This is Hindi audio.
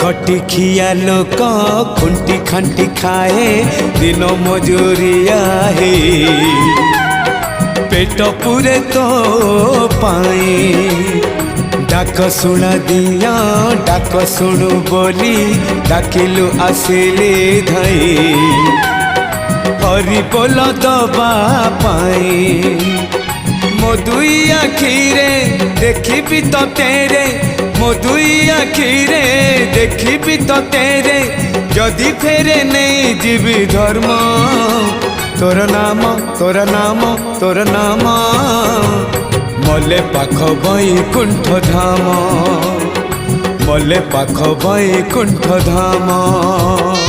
खटिखिया लोक खुंटी खांटी खाए दिन मजूरिया हे पेट पूरे तो पाए डाक शुणा दिया डाक शुणु बोली डाकिलु आसिले धाई हरि बोल दबा पाए मो दुई आखिरे देखी तो तेरे मो दुई आखिरे देखी तो तेरे जदि फेरे नहीं जीवी धर्म तोर नाम तोर नाम तोर नाम मले पाख बैकुंठ धाम मले पाख बैकुंठ धाम।